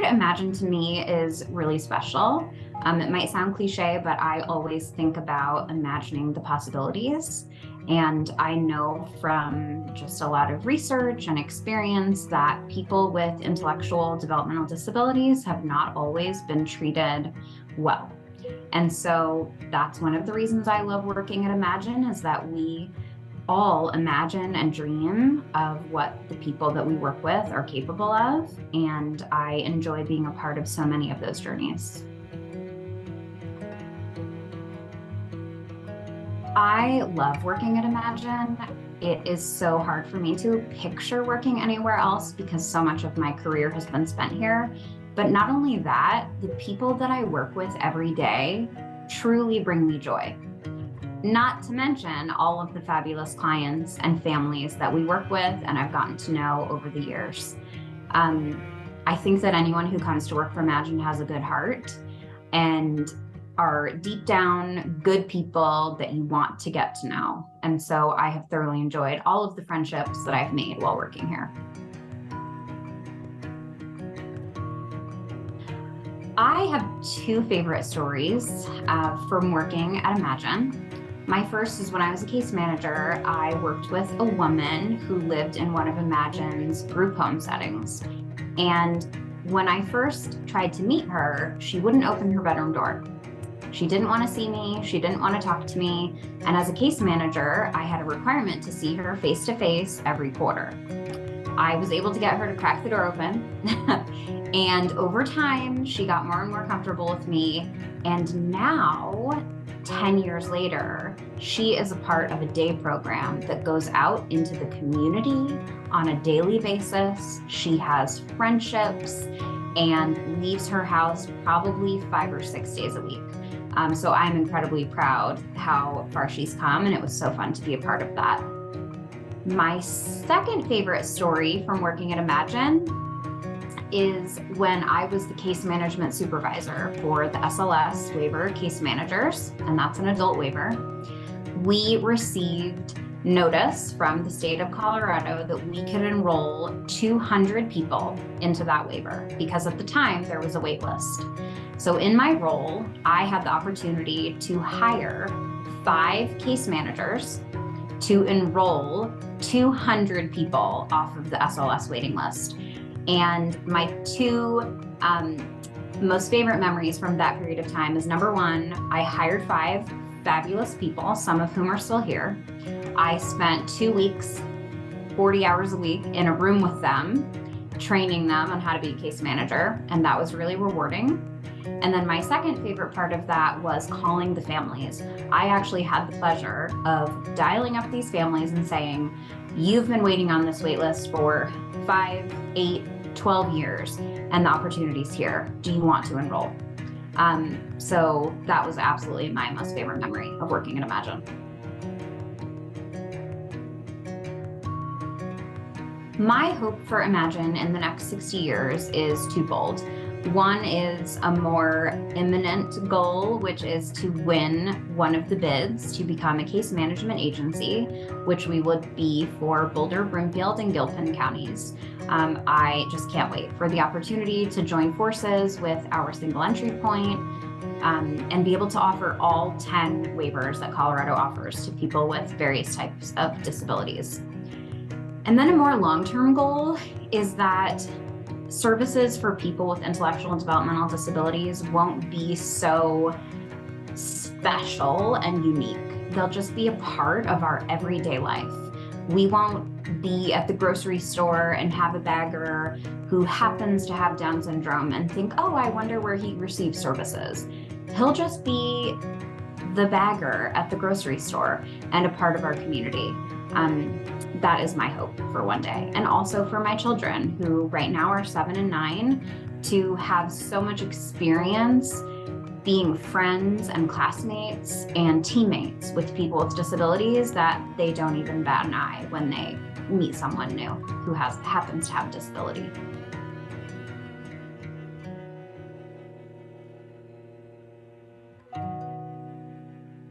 at Imagine to me is really special. It might sound cliche, but I always think about imagining the possibilities. And I know from just a lot of research and experience that people with intellectual developmental disabilities have not always been treated well. And so that's one of the reasons I love working at Imagine, is that we all imagine and dream of what the people that we work with are capable of. And I enjoy being a part of so many of those journeys. I love working at Imagine. It is so hard for me to picture working anywhere else because so much of my career has been spent here. But not only that, the people that I work with every day truly bring me joy. Not to mention all of the fabulous clients and families that we work with and I've gotten to know over the years. I think that anyone who comes to work for Imagine has a good heart and are deep down good people that you want to get to know. And so I have thoroughly enjoyed all of the friendships that I've made while working here. I have two favorite stories from working at Imagine. My first is when I was a case manager, I worked with a woman who lived in one of Imagine's group home settings. And when I first tried to meet her, she wouldn't open her bedroom door. She didn't want to see me. She didn't want to talk to me. And as a case manager, I had a requirement to see her face to face every quarter. I was able to get her to crack the door open. And over time, she got more and more comfortable with me. And now, 10 years later, she is a part of a day program that goes out into the community on a daily basis. She has friendships and leaves her house probably 5 or 6 days a week. So I'm incredibly proud how far she's come, and it was so fun to be a part of that. My second favorite story from working at Imagine is when I was the case management supervisor for the SLS waiver case managers, and that's an adult waiver. We received notice from the state of Colorado that we could enroll 200 people into that waiver because at the time there was a wait list. So in my role, I had the opportunity to hire 5 case managers to enroll 200 people off of the SLS waiting list. And my two most favorite memories from that period of time is, number one, I hired 5 fabulous people, some of whom are still here. I spent 2 weeks, 40 hours a week in a room with them, training them on how to be a case manager, and that was really rewarding. And then my second favorite part of that was calling the families. I actually had the pleasure of dialing up these families and saying, you've been waiting on this wait list for 5, 8, 12 years, and the opportunity's here. Do you want to enroll? So that was absolutely my most favorite memory of working at Imagine. My hope for Imagine in the next 60 years is twofold. One is a more imminent goal, which is to win one of the bids to become a case management agency, which we would be for Boulder, Broomfield, and Gilpin counties. I just can't wait for the opportunity to join forces with our single entry point and be able to offer all 10 waivers that Colorado offers to people with various types of disabilities. And then a more long-term goal is that services for people with intellectual and developmental disabilities won't be so special and unique. They'll just be a part of our everyday life. We won't be at the grocery store and have a bagger who happens to have Down syndrome and think, oh, I wonder where he receives services. He'll just be the bagger at the grocery store and a part of our community. That is my hope for one day. And also for my children, who right now are 7 and 9, to have so much experience being friends and classmates and teammates with people with disabilities that they don't even bat an eye when they meet someone new who happens to have a disability.